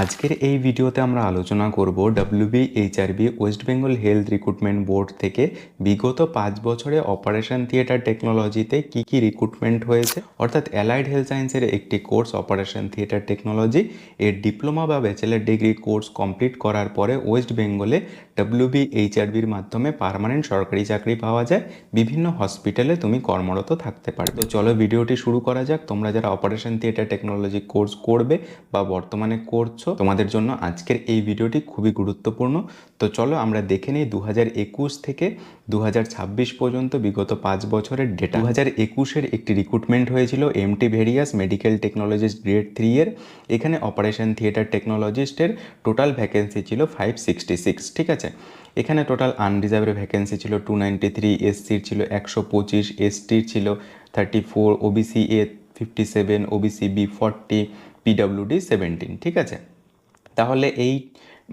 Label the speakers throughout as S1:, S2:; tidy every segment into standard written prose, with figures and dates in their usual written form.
S1: আজকের এই ভিডিওতে আমরা আলোচনা করব WBHRB West Bengal health recruitment board থেকে বিগত 5 বছরে অপারেশন থিয়েটার টেকনোলজিতে কি রিক্রুটমেন্ট হয়েছে, অর্থাৎ অ্যালাইড হেলথ সায়েন্সের একটি কোর্স অপারেশন থিয়েটার টেকনোলজি এর ডিপ্লোমা বা ব্যাচেলার ডিগ্রি কোর্স কমপ্লিট করার পরে ওয়েস্ট বেঙ্গলে WBHRBর মাধ্যমে পার্মানেন্ট সরকারি চাকরি পাওয়া যায়। বিভিন্ন হসপিটালে তুমি কর্মরত থাকতে পারবে। তো চলো ভিডিওটি শুরু করা যাক। তোমরা যারা অপারেশন থিয়েটার টেকনোলজি কোর্স করবে বা বর্তমানে করছো, তোমাদের জন্য আজকের এই ভিডিওটি খুবই গুরুত্বপূর্ণ। তো চলো আমরা দেখে নিই 2021 থেকে 2026 পর্যন্ত বিগত 5 বছরের ডেটা। 2021-এর একটি রিক্রুটমেন্ট হয়েছিল MT various medical technologist grade 3 এর। এখানে অপারেশন থিয়েটার টেকনোলজিস্টের টোটাল ভ্যাকেন্সি ছিল 566। ঠিক আছে, এখানে টোটাল আনরিজার্ভড ভ্যাকেন্সি ছিল 293, এসসির ছিল 125, এসটির ছিল 34, OBC A 57, OBC B 40, PWD 17। ঠিক আছে, তাহলে এই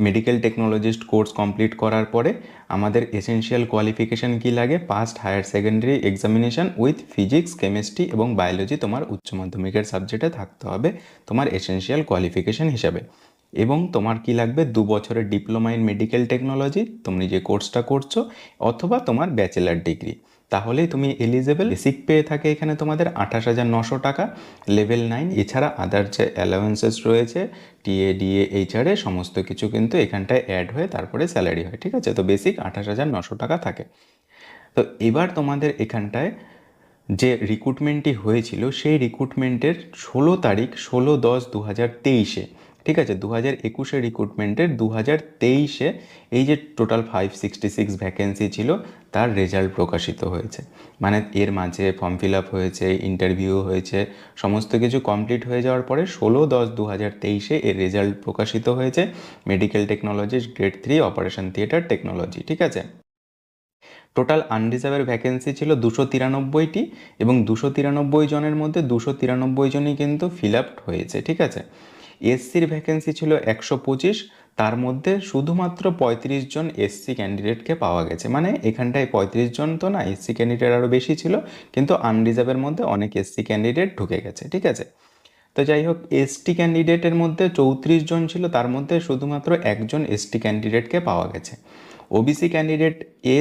S1: মেডিকেল টেকনোলজিস্ট কোর্স কমপ্লিট করার পরে আমাদের এসেনশিয়াল কোয়ালিফিকেশান কী লাগে? Passed higher secondary examination with physics, chemistry এবং বায়োলজি তোমার উচ্চ মাধ্যমিকের সাবজেক্টে থাকতে হবে তোমার এসেনশিয়াল কোয়ালিফিকেশান হিসাবে। এবং তোমার কি লাগবে? 2 বছরের ডিপ্লোমা ইন মেডিকেল টেকনোলজি, তুমি যে কোর্সটা করছো, অথবা তোমার ব্যাচেলার ডিগ্রি, তাহলেই তুমি এলিজেবল। বেসিক পেয়ে থাকে এখানে তোমাদের 28,900 টাকা, লেভেল 9। এছাড়া আদার যে অ্যালাউয়েন্সেস রয়েছে, টিএ, ডিএ, এইচআরএ সমস্ত কিছু কিন্তু এখানটায় অ্যাড হয়ে তারপরে স্যালারি হয়। ঠিক আছে, তো বেসিক 28,900 টাকা থাকে। তো এবার তোমাদের এখানটায় যে রিক্রুটমেন্টটি হয়েছিল সেই রিক্রুটমেন্টের 16 তারিখ 16/10/2023-এ, ঠিক আছে, 2021-এর রিক্রুটমেন্টের 2023-এ এই যে টোটাল 566 ভ্যাকেন্সি ছিল তার রেজাল্ট প্রকাশিত হয়েছে। মানে এর মাঝে ফর্ম ফিল আপ হয়েছে, ইন্টারভিউ হয়েছে, সমস্ত কিছু কমপ্লিট হয়ে যাওয়ার পরে 16/10/2023-এ এর রেজাল্ট প্রকাশিত হয়েছে medical technologist grade 3 operation theatre technology. ঠিক আছে, টোটাল আনরিজার্ভের ভ্যাকেন্সি ছিল 293টি এবং 293 জনের মধ্যে 293 জনই কিন্তু ফিল আপ হয়েছে। ঠিক আছে, এসসির ভ্যাকেন্সি ছিল 125, তার মধ্যে শুধুমাত্র 35 জন এসসি ক্যান্ডিডেটকে পাওয়া গেছে। মানে এখানটায় 35 জন তো না, এসসি ক্যান্ডিডেট আরও বেশি ছিল, কিন্তু আনরিজার্ভের মধ্যে অনেক এসসি ক্যান্ডিডেট ঢুকে গেছে। ঠিক আছে, তো যাই হোক, এসটি ক্যান্ডিডেটের মধ্যে 34 জন ছিল, তার মধ্যে শুধুমাত্র একজন এসটি ক্যান্ডিডেটকে পাওয়া গেছে। ওবিসি ক্যান্ডিডেট এ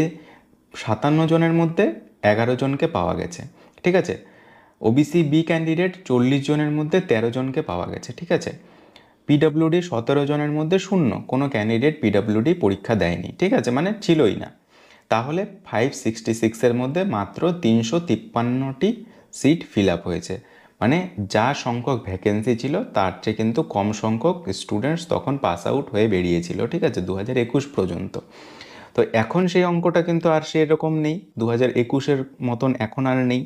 S1: 57 জনের মধ্যে 11 জনকে পাওয়া গেছে। ঠিক আছে, ওবিসি বি ক্যান্ডিডেট 40 জনের মধ্যে 13 জনকে পাওয়া গেছে। ঠিক আছে, পিডব্লিউডি 17 জনের মধ্যে শূন্য, কোনো ক্যান্ডিডেট পিডব্লিউডি পরীক্ষা দেয়নি। ঠিক আছে, মানে ছিলই না। তাহলে 566-এর মধ্যে মাত্র 353টি সিট ফিল আপ হয়েছে। মানে যা সংখ্যক ভ্যাকেন্সি ছিল তার চেয়ে কিন্তু কম সংখ্যক স্টুডেন্টস তখন পাস আউট হয়ে বেরিয়েছিল। ঠিক আছে, 2021 পর্যন্ত। তো এখন সেই অঙ্কটা কিন্তু আর সেরকম নেই, 2021-এর মতন এখন আর নেই।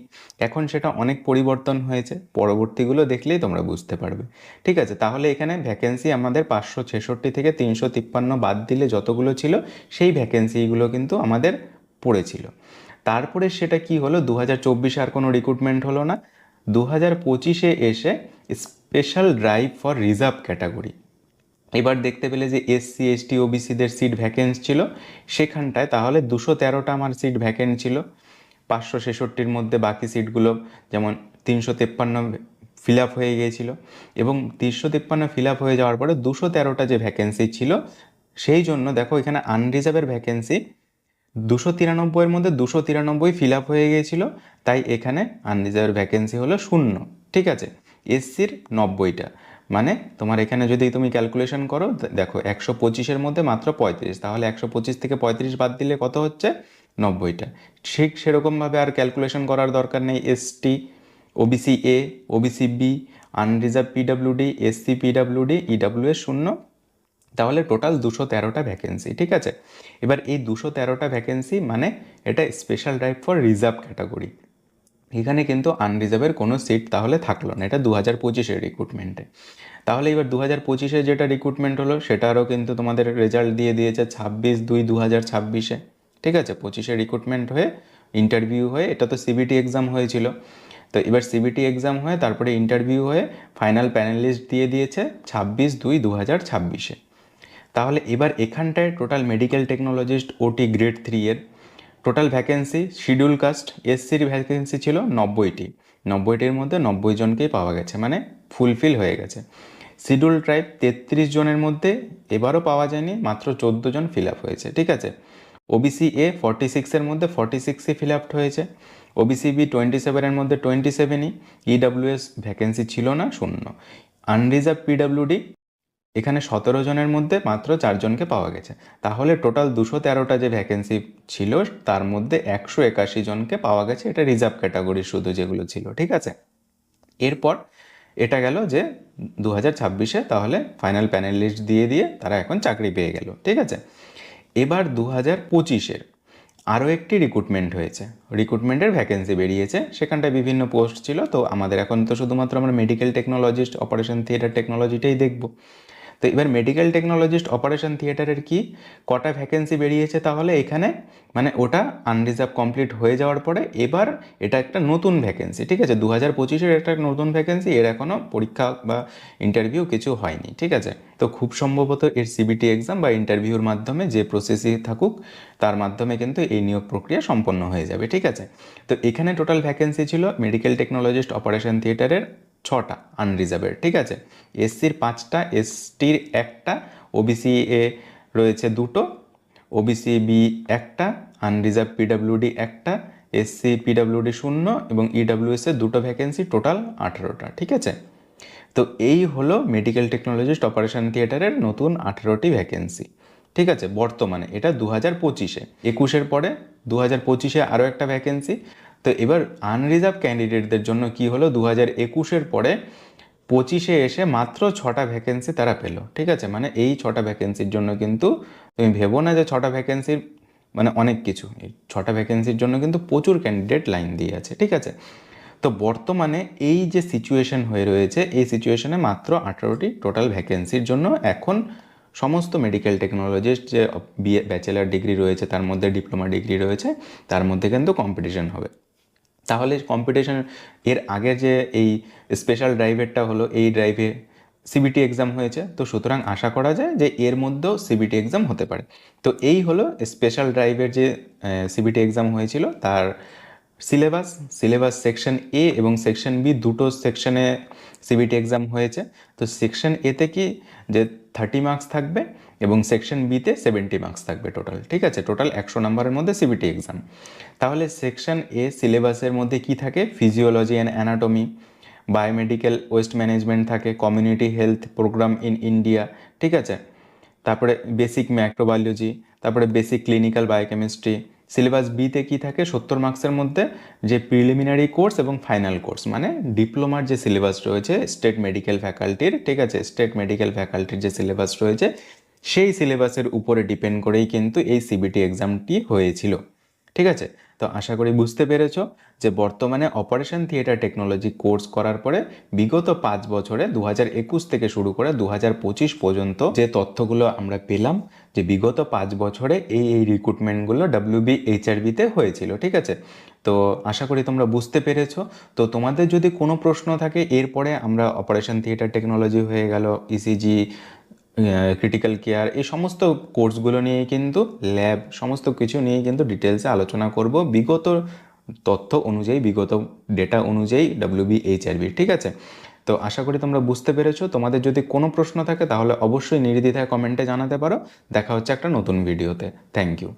S1: এখন সেটা অনেক পরিবর্তন হয়েছে, পরবর্তীগুলো দেখলেই তোমরা বুঝতে পারবে। ঠিক আছে, তাহলে এখানে ভ্যাকেন্সি আমাদের 566 থেকে 353 বাদ দিলে যতগুলো ছিল সেই ভ্যাকেন্সিগুলো কিন্তু আমাদের পড়েছিল। তারপরে সেটা কি হলো, 2024-এ আর কোনো রিক্রুটমেন্ট হলো না। 2025-এ এসে special drive for reserve category, এবার দেখতে পেলে যে এসসি, এসটি, ওবিসিদের সিট ভ্যাকেন্ট ছিল সেখানটায়, তাহলে 213টা আমার সিট ভ্যাকেন্ট ছিল। 566-র মধ্যে বাকি সিটগুলো যেমন 353 ফিল আপ হয়ে গিয়েছিল, এবং 353 ফিল আপ হয়ে যাওয়ার পরে 213টা যে ভ্যাকেন্সি ছিল, সেই জন্য দেখো এখানে আনরিজার্ভের ভ্যাকেন্সি 293-এর মধ্যে 293 ফিল আপ হয়ে গিয়েছিল, তাই এখানে আনরিজার্ভ ভ্যাকেন্সি হলো 0। ঠিক আছে, এসসির 90টা, মানে তোমার এখানে যদি তুমি ক্যালকুলেশন করো, দেখো 125-এর মধ্যে মাত্র 35, তাহলে 125 থেকে 35 বাদ দিলে কত হচ্ছে? 90টা। ঠিক সেরকমভাবে আর ক্যালকুলেশন করার দরকার নেই। ST, OBC A, OBC B, unreserved PWD, SC PWD, EWS 0, তাহলে টোটাল 213টা ভ্যাকেন্সি। ঠিক আছে, এবার এই 213টা ভ্যাকেন্সি মানে এটা special drive for reserve category, এখানে কিন্তু আনরিজার্ভের কোনো সিট তাহলে থাকলো না। এটা 2025-এর রিক্রুটমেন্টে। তাহলে এবার 2025-এ যেটা রিক্রুটমেন্ট হলো সেটারও কিন্তু তোমাদের রেজাল্ট দিয়ে দিয়েছে 26/2/2026-এ। ঠিক আছে, 25-এ রিক্রুটমেন্ট হয়ে ইন্টারভিউ হয়ে, এটা তো সিবিটি এক্সাম হয়েছিল, তো এবার সিবিটি এক্সাম হয়ে তারপরে ইন্টারভিউ হয়ে ফাইনাল প্যানেলিস্ট দিয়ে দিয়েছে 26/2/2026-এ। তাহলে এবার এখানটায় total medical technologist OT grade 3 এর টোটাল ভ্যাকেন্সি, শিডিউল কাস্ট এসসির ভ্যাকেন্সি ছিল 90টি, 90টির মধ্যে 90 জনকেই পাওয়া গেছে, মানে ফুলফিল হয়ে গেছে। শিডিউল ট্রাইব 33 জনের মধ্যে এবারও পাওয়া যায়নি, মাত্র 14 জন ফিল আপ হয়েছে, ঠিক আছে। ওবিসি এ 46-এর মধ্যে 46ই ফিল আপ হয়েছে, ওবিসি বি 27-এর মধ্যে 27ই, ইডাব্লিউএস ভ্যাকেন্সি ছিল না, শূন্য। আনরিজার্ভ পিডাব্লিউডি এখানে 17 জনের মধ্যে মাত্র 4 জনকে পাওয়া গেছে। তাহলে টোটাল 213টা যে ভ্যাকেন্সি ছিল তার মধ্যে 181 জনকে পাওয়া গেছে, এটা রিজার্ভ ক্যাটাগরি শুধু যেগুলো ছিল, ঠিক আছে। এরপর এটা গেল যে 2026-এ তাহলে ফাইনাল প্যানেল লিস্ট দিয়ে দিয়ে তারা এখন চাকরি পেয়ে গেল, ঠিক আছে। এবার 2025-এর আরও একটি রিক্রুটমেন্ট হয়েছে, রিক্রুটমেন্টের ভ্যাকেন্সি বেরিয়েছে, সেখানটায় বিভিন্ন পোস্ট ছিল। তো আমাদের এখন তো শুধুমাত্র আমরা মেডিকেল টেকনোলজিস্ট অপারেশন থিয়েটার টেকনোলজিটাই দেখব। তো এবার মেডিকেল টেকনোলজিস্ট অপারেশন থিয়েটারের কি কটা ভ্যাকেন্সি বেরিয়েছে তাহলে এখানে, মানে ওটা আনরিজার্ভ কমপ্লিট হয়ে যাওয়ার পরে এবার এটা একটা নতুন ভ্যাকেন্সি, ঠিক আছে। 2025-এর একটা নতুন ভ্যাকেন্সি, এর এখনও পরীক্ষা বা ইন্টারভিউ কিছু হয়নি, ঠিক আছে। তো খুব সম্ভবত এর সিবিটি এক্সাম বা ইন্টারভিউর মাধ্যমে যে প্রসেসই থাকুক তার মাধ্যমে কিন্তু এই নিয়োগ প্রক্রিয়া সম্পন্ন হয়ে যাবে, ঠিক আছে। তো এখানে টোটাল ভ্যাকেন্সি ছিল মেডিকেল টেকনোলজিস্ট অপারেশন থিয়েটারের 6টা আনরিজার্ভের, ঠিক আছে। এসসির 5টা, এসটির 1টা, ওবিসি এ রয়েছে 2টো, ওবিসি বি 1টা, আনরিজার্ভ পিডাব্লিউডি 1টা, এসসি পিডাব্লিউডি 0 এবং ইডাব্লিউএস এর 2টো ভ্যাকেন্সি, টোটাল 18টা, ঠিক আছে। তো এই হলো মেডিকেল টেকনোলজিস্ট অপারেশন থিয়েটারের নতুন 18টি ভ্যাকেন্সি, ঠিক আছে। বর্তমানে এটা 2025-এ, 21-এর পরে 2025-এ আরও একটা ভ্যাকেন্সি। তো এবার আনরিজার্ভ ক্যান্ডিডেটদের জন্য কি হলো, 2021-এর পরে 25-এ এসে মাত্র 6টা ভ্যাকেন্সি তারা পেলো, ঠিক আছে। মানে এই 6টা ভ্যাকেন্সির জন্য কিন্তু তুমি ভেবো না যে 6টা ভ্যাকেন্সির মানে অনেক কিছু, এই 6টা ভ্যাকেন্সির জন্য কিন্তু প্রচুর ক্যান্ডিডেট লাইন দিয়ে আছে, ঠিক আছে। তো বর্তমানে এই যে সিচুয়েশন হয়ে রয়েছে, এই সিচুয়েশনে মাত্র 18টি টোটাল ভ্যাকেন্সির জন্য এখন সমস্ত মেডিকেল টেকনোলজিস্ট যে ব্যাচেলার ডিগ্রি রয়েছে, তার মধ্যে ডিপ্লোমা ডিগ্রি রয়েছে, তার মধ্যে কিন্তু কম্পিটিশন হবে। তাহলে কম্পিটিশন, এর আগে যে এই স্পেশাল ড্রাইভেরটা হলো, এই ড্রাইভে সিবিটি এক্সাম হয়েছে, তো সুতরাং আশা করা যায় যে এর মধ্যেও সিবিটি এক্সাম হতে পারে। তো এই হলো স্পেশাল ড্রাইভের যে সিবিটি এক্সাম হয়েছিল তার সিলেবাস সেকশন এ এবং সেকশন বি দুটো সেকশনে সিবিটি এক্সাম হয়েছে। তো সেকশন এতে কি যে 30 মার্কস থাকবে এবং সেকশন বিতে 70 মার্কস থাকবে টোটাল, ঠিক আছে। টোটাল 100 নম্বরের মধ্যে সিবিটি এক্সাম। তাহলে সেকশন এ সিলেবাসের মধ্যে কি থাকে, physiology and anatomy, biomedical waste management থাকে, community health program in India, ঠিক আছে। তারপরে বেসিক মাইক্রোবায়োলজি, তারপরে বেসিক ক্লিনিক্যাল বায়োকেমিস্ট্রি। সিলেবাস বিতে কি থাকে, 70 মার্কসের মধ্যে যে প্রিলিমিনারি কোর্স এবং ফাইনাল কোর্স, মানে ডিপ্লোমার যে সিলেবাস রয়েছে স্টেট মেডিকেল ফ্যাকাল্টির, ঠিক আছে, স্টেট মেডিকেল ফ্যাকাল্টির যে সিলেবাস রয়েছে সেই সিলেবাসের উপরে ডিপেন্ড করেই কিন্তু এই সিবিটি এক্সামটি হয়েছিল, ঠিক আছে। তো আশা করি বুঝতে পেরেছো যে বর্তমানে অপারেশন থিয়েটার টেকনোলজি কোর্স করার পরে বিগত 5 বছরে 2021 থেকে শুরু করে 2025 পর্যন্ত যে তথ্যগুলো আমরা পেলাম, যে বিগত 5 বছরে এই রিক্রুটমেন্টগুলো WBHRB-তে হয়েছিল, ঠিক আছে। তো আশা করি তোমরা বুঝতে পেরেছো। তো তোমাদের যদি কোনো প্রশ্ন থাকে, এরপরে আমরা অপারেশন থিয়েটার টেকনোলজি হয়ে গেল, ইসিজি, ক্রিটিক্যাল কেয়ার, এই সমস্ত কোর্সগুলো নিয়ে কিন্তু ল্যাব সমস্ত কিছু নিয়ে কিন্তু ডিটেলসে আলোচনা করব বিগত তথ্য অনুযায়ী, বিগত ডেটা অনুযায়ী WBHRB, ঠিক আছে। তো আশা করি তোমরা বুঝতে পেরেছো। তোমাদের যদি কোনো প্রশ্ন থাকে তাহলে অবশ্যই নির্দ্বিধায় কমেন্টে জানাতে পারো। দেখা হচ্ছে একটা নতুন ভিডিওতে। Thank you.